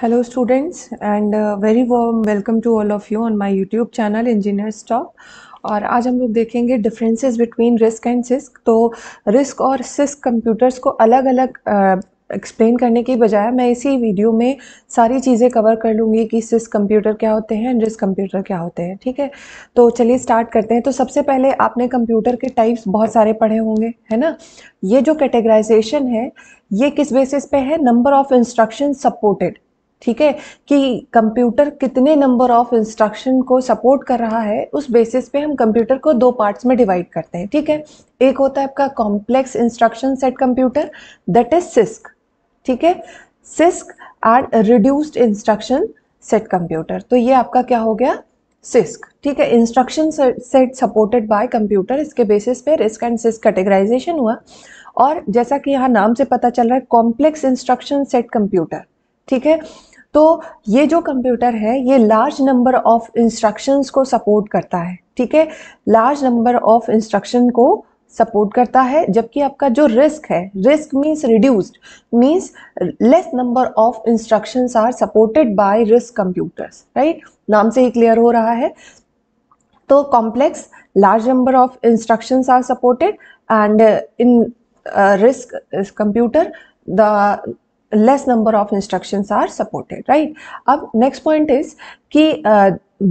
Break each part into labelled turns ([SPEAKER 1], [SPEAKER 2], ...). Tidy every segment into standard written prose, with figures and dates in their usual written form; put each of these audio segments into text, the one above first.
[SPEAKER 1] Hello students and very warm welcome to all of you on my YouTube channel Engineers Talk। और आज हम लोग देखेंगे differences between risk and six. तो risk और six computers को अलग अलग एक्सप्लेन करने की बजाय मैं इसी वीडियो में सारी चीज़ें कवर कर लूँगी कि सिस्क कंप्यूटर क्या होते हैं एंड रिस्क कंप्यूटर क्या होते हैं। ठीक है, तो चलिए स्टार्ट करते हैं। तो सबसे पहले आपने कंप्यूटर के टाइप्स बहुत सारे पढ़े होंगे, है ना। ये जो कैटेगराइजेशन है ये किस बेसिस पे है? Number of instruction supported. ठीक है, कि कंप्यूटर कितने नंबर ऑफ इंस्ट्रक्शन को सपोर्ट कर रहा है उस बेसिस पे हम कंप्यूटर को दो पार्ट्स में डिवाइड करते हैं। ठीक है, एक होता है आपका complex instruction set computer, that is six. ठीक है, six and reduced instruction set computer, तो ये आपका क्या हो गया? सिस्क। ठीक है, instruction set supported by computer, इसके बेसिस पे रिस्क एंड सिस्क कैटेगराइजेशन हुआ। और जैसा कि यहाँ नाम से पता चल रहा है कॉम्प्लेक्स इंस्ट्रक्शन सेट कंप्यूटर। ठीक है, तो ये जो कंप्यूटर है ये लार्ज नंबर ऑफ इंस्ट्रक्शंस को सपोर्ट करता है। ठीक है, लार्ज नंबर ऑफ इंस्ट्रक्शन को सपोर्ट करता है, जबकि आपका जो रिस्क है, RISC means reduced, means less number of instructions are supported by RISC computers. Right, नाम से ही क्लियर हो रहा है। तो complex large number of instructions are supported and in RISC computer the less number of instructions are supported, right? अब next point is कि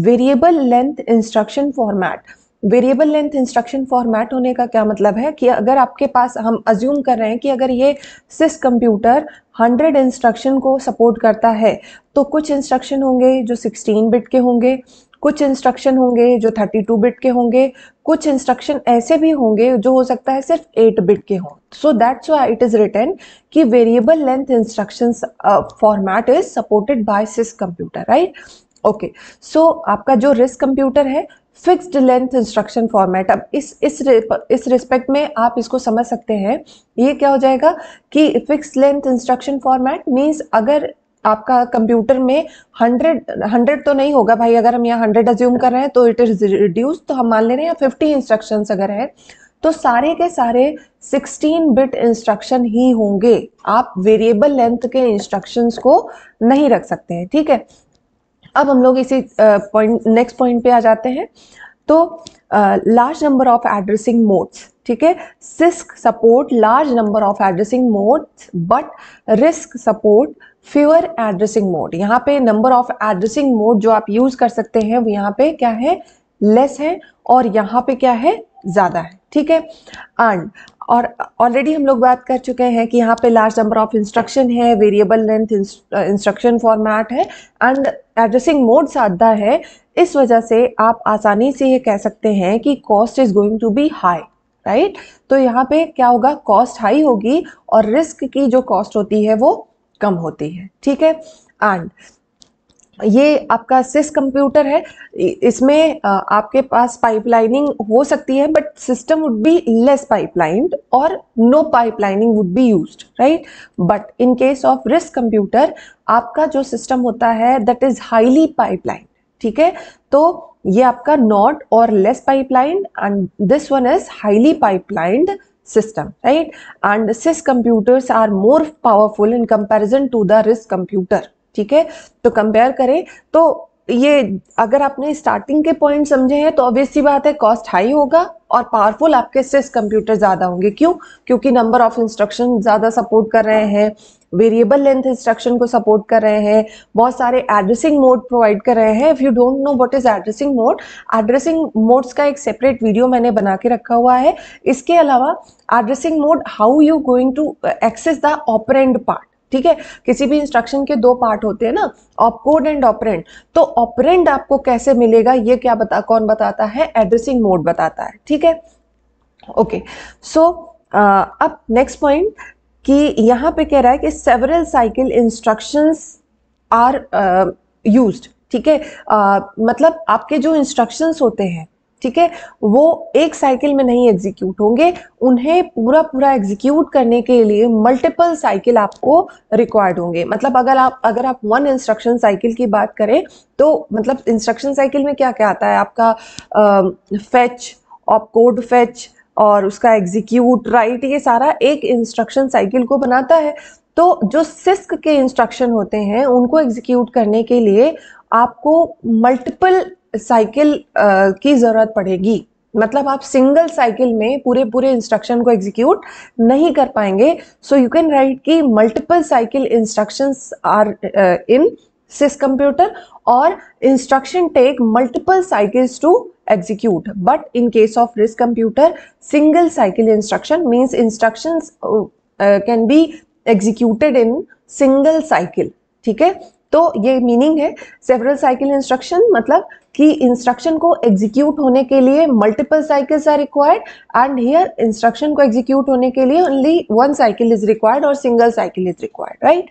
[SPEAKER 1] variable length instruction format। Variable length instruction format होने का क्या मतलब है कि अगर आपके पास, हम अज्यूम कर रहे हैं कि अगर ये सिस्क कंप्यूटर 100 इंस्ट्रक्शन को सपोर्ट करता है, तो कुछ इंस्ट्रक्शन होंगे जो 16 बिट के होंगे, कुछ इंस्ट्रक्शन होंगे जो 32 बिट के होंगे, कुछ इंस्ट्रक्शन ऐसे भी होंगे जो हो सकता है सिर्फ 8 बिट के हों। So that's why it is written कि variable length instructions format is supported by CISC computer, right. Okay, so आपका जो रिस्क कंप्यूटर है फिक्स्ड लेंथ इंस्ट्रक्शन फॉर्मेट। अब इस रिस्पेक्ट में आप इसको समझ सकते हैं, ये क्या हो जाएगा कि fixed length instruction format means अगर आपका कंप्यूटर में 100 तो नहीं होगा भाई, अगर हम यहाँ 100 अज्यूम कर रहे हैं तो इट इज रिड्यूस, तो हम मान ले रहे हैं 50 इंस्ट्रक्शंस अगर है तो सारे के सारे 16 बिट इंस्ट्रक्शन ही होंगे। आप वेरिएबल लेंथ के इंस्ट्रक्शंस को नहीं रख सकते हैं। ठीक है, अब हम लोग इसी नेक्स्ट पॉइंट पे आ जाते हैं। तो large number of addressing modes. ठीक है, six support large number of addressing modes but risk support fewer addressing mode. यहाँ पे नंबर ऑफ एड्रेसिंग मोड जो आप यूज कर सकते हैं वो यहाँ पे क्या है? लेस है, और यहाँ पे क्या है? ज्यादा है। ठीक है, एंड और ऑलरेडी हम लोग बात कर चुके हैं कि यहाँ पे लार्ज नंबर ऑफ इंस्ट्रक्शन है, वेरिएबल लेंथ इंस्ट्रक्शन फॉर्मेट है एंड एड्रेसिंग मोड सादा है। इस वजह से आप आसानी से ये कह सकते हैं कि cost is going to be high, right. तो यहाँ पे क्या होगा? कॉस्ट हाई होगी और रिस्क की जो कॉस्ट होती है वो कम होती है। ठीक है, एंड ये आपका सिस्क कंप्यूटर है, इसमें आपके पास पाइपलाइनिंग हो सकती है but system would be less pipelined और no pipelining would be used, right. But in case of RISC computer आपका जो सिस्टम होता है दैट इज हाईली पाइपलाइंड। ठीक है, तो ये आपका नॉट और less pipelined and this one is highly pipelined system, right? And CISC computers are more powerful in comparison to the RISC computer. ठीक है, तो कंपेयर करें तो ये अगर आपने स्टार्टिंग के पॉइंट समझे हैं तो ऑब्वियस सी बात है कॉस्ट हाई होगा और पावरफुल आपके सिस्क कंप्यूटर ज्यादा होंगे। क्यों? क्योंकि नंबर ऑफ इंस्ट्रक्शन ज्यादा सपोर्ट कर रहे हैं, वेरिएबल लेंथ इंस्ट्रक्शन को सपोर्ट कर रहे हैं, बहुत सारे एड्रेसिंग मोड प्रोवाइड कर रहे हैं। If you don't know what is addressing mode, addressing modes का एक सेपरेट वीडियो मैंने बना के रखा हुआ है। इसके अलावा addressing mode, how you going to access the operand part. ठीक है, किसी भी इंस्ट्रक्शन के दो पार्ट होते हैं ना, ऑपकोड एंड ऑपरेंड, तो ऑपरेंड आपको कैसे मिलेगा ये कौन बताता है? एड्रेसिंग मोड बताता है। ठीक है, ओके, सो अब नेक्स्ट पॉइंट कि यहाँ पे कह रहा है कि several cycle instructions are used. ठीक है, मतलब आपके जो इंस्ट्रक्शंस होते हैं, ठीक है, वो एक साइकिल में नहीं एग्जीक्यूट होंगे, उन्हें पूरा एग्जीक्यूट करने के लिए मल्टीपल साइकिल आपको रिक्वायर्ड होंगे। मतलब अगर आप वन इंस्ट्रक्शन साइकिल की बात करें तो मतलब इंस्ट्रक्शन साइकिल में क्या क्या आता है आपका? फेच, ऑपकोड फेच और उसका एग्जीक्यूट, राइट, ये सारा एक इंस्ट्रक्शन साइकिल को बनाता है। तो जो सिस्क के इंस्ट्रक्शन होते हैं उनको एग्जीक्यूट करने के लिए आपको मल्टीपल साइकिल की ज़रूरत पड़ेगी। मतलब आप सिंगल साइकिल में पूरे पूरे इंस्ट्रक्शन को एग्जीक्यूट नहीं कर पाएंगे। सो यू कैन राइट कि multiple cycle instructions are in sys computer or instruction take multiple cycles to execute, but in case of RISC computer single cycle instruction means instructions can be executed in single cycle। ठीक है, तो ये meaning है several cycle instruction मतलब कि instruction को execute होने के लिए multiple cycles are required, and here instruction को एग्जीक्यूट होने के लिए only one cycle is required और single cycle is required, right.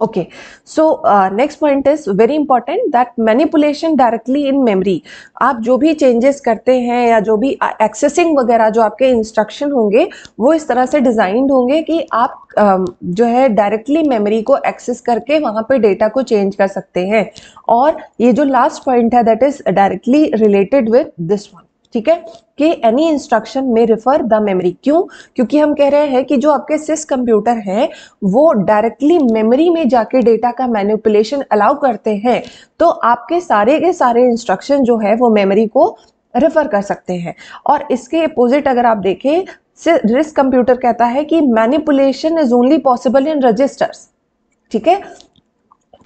[SPEAKER 1] Okay, so next point is very important that manipulation directly in memory। आप जो भी चेंजेस करते हैं या जो भी एक्सेसिंग वगैरह जो आपके इंस्ट्रक्शन होंगे वो इस तरह से डिजाइंड होंगे कि आप जो है डायरेक्टली मेमोरी को एक्सेस करके वहां पे डेटा को चेंज कर सकते हैं। और ये जो लास्ट पॉइंट है that is directly related with this one. ठीक है, कि एनी इंस्ट्रक्शन में रिफर द मेमोरी। क्यों? क्योंकि हम कह रहे हैं कि जो आपके सिस कंप्यूटर हैं वो डायरेक्टली मेमोरी में जाके डेटा का मैनिपुलेशन अलाउ करते हैं, तो आपके सारे के सारे इंस्ट्रक्शन जो है वो मेमोरी को रेफर कर सकते हैं। और इसके अपोजिट अगर आप देखें, रिस्क कंप्यूटर कहता है कि manipulation is only possible in registers. ठीक है,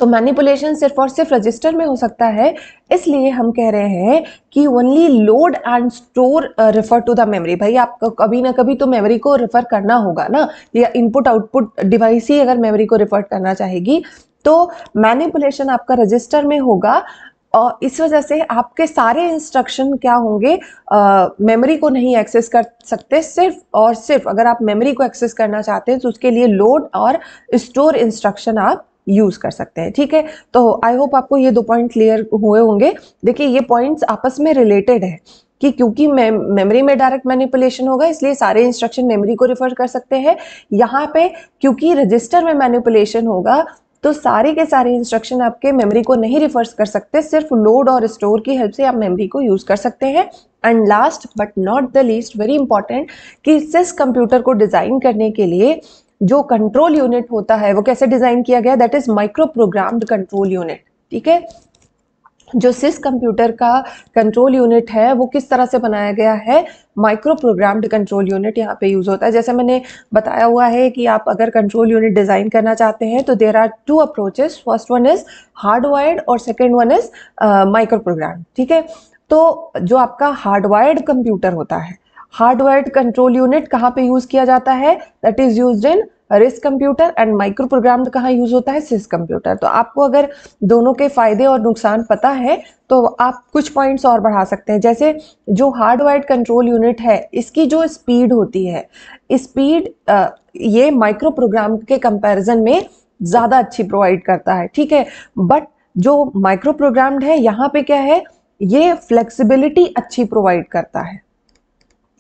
[SPEAKER 1] तो मैनिपुलेशन सिर्फ और सिर्फ रजिस्टर में हो सकता है, इसलिए हम कह रहे हैं कि only load and store refer to the memory. भाई आपको कभी ना कभी तो मेमोरी को रेफर करना होगा ना, या इनपुट आउटपुट डिवाइस ही अगर मेमोरी को रेफर करना चाहेगी, तो मैनिपुलेशन आपका रजिस्टर में होगा। और इस वजह से आपके सारे इंस्ट्रक्शन क्या होंगे, मेमोरी को नहीं एक्सेस कर सकते। सिर्फ और सिर्फ अगर आप मेमोरी को एक्सेस करना चाहते हैं तो उसके लिए लोड और स्टोर इंस्ट्रक्शन आप यूज कर सकते हैं। ठीक है, तो आई होप आपको ये दो पॉइंट क्लियर हुए होंगे। देखिए ये पॉइंट्स आपस में रिलेटेड है कि क्योंकि मेमोरी में डायरेक्ट मैनिपुलेशन होगा इसलिए सारे इंस्ट्रक्शन मेमोरी को रिफर कर सकते हैं। यहाँ पे क्योंकि रजिस्टर में मैनिपुलेशन होगा तो सारे के सारे इंस्ट्रक्शन आपके मेमोरी को नहीं रिफर कर सकते, सिर्फ लोड और स्टोर की हेल्प से आप मेमोरी को यूज कर सकते हैं। And last but not the least, very important, कि सिस कंप्यूटर को डिजाइन करने के लिए जो कंट्रोल यूनिट होता है वो कैसे डिजाइन किया गया, that is micro programmed control unit. ठीक है, जो सिस कंप्यूटर का कंट्रोल यूनिट है वो किस तरह से बनाया गया है, माइक्रो प्रोग्राम्ड कंट्रोल यूनिट यहाँ पे यूज होता है। जैसे मैंने बताया हुआ है कि आप अगर कंट्रोल यूनिट डिजाइन करना चाहते हैं तो there are two approaches, first one is hardwired और second one is micro program. ठीक है, तो जो आपका हार्डवायर्ड कंप्यूटर होता है, हार्डवायर्ड कंट्रोल यूनिट कहाँ पे यूज किया जाता है, that is used in RISC computer, and micro programmed कहाँ यूज होता है, सिस कंप्यूटर। तो आपको अगर दोनों के फायदे और नुकसान पता है तो आप कुछ पॉइंट्स और बढ़ा सकते हैं। जैसे जो हार्डवायर्ड कंट्रोल यूनिट है इसकी जो स्पीड होती है, स्पीड ये माइक्रो प्रोग्राम के कंपैरिजन में ज्यादा अच्छी प्रोवाइड करता है। ठीक है, बट जो माइक्रो प्रोग्राम्ड है यहाँ पे क्या है, ये फ्लेक्सिबिलिटी अच्छी प्रोवाइड करता है।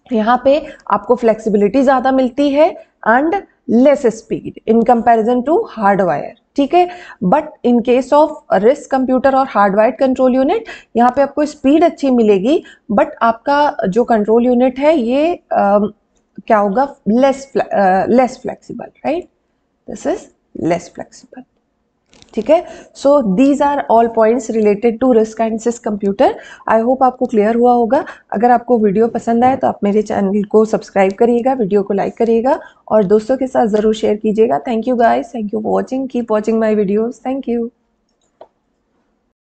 [SPEAKER 1] यहाँ पे आपको फ्लेक्सिबिलिटी ज्यादा मिलती है and less speed in comparison to hardwire. ठीक है, but in case of RISC computer और हार्डवायर्ड कंट्रोल यूनिट यहाँ पे आपको स्पीड अच्छी मिलेगी, बट आपका जो कंट्रोल यूनिट है ये क्या होगा, less flexible, right, this is less flexible. ठीक है, so these are all points related to RISC and CISC computer. I hope आपको क्लियर हुआ होगा। अगर आपको वीडियो पसंद आए तो आप मेरे चैनल को सब्सक्राइब करिएगा, वीडियो को लाइक करिएगा और दोस्तों के साथ ज़रूर शेयर कीजिएगा। Thank you guys, thank you for watching, keep watching my videos, thank you.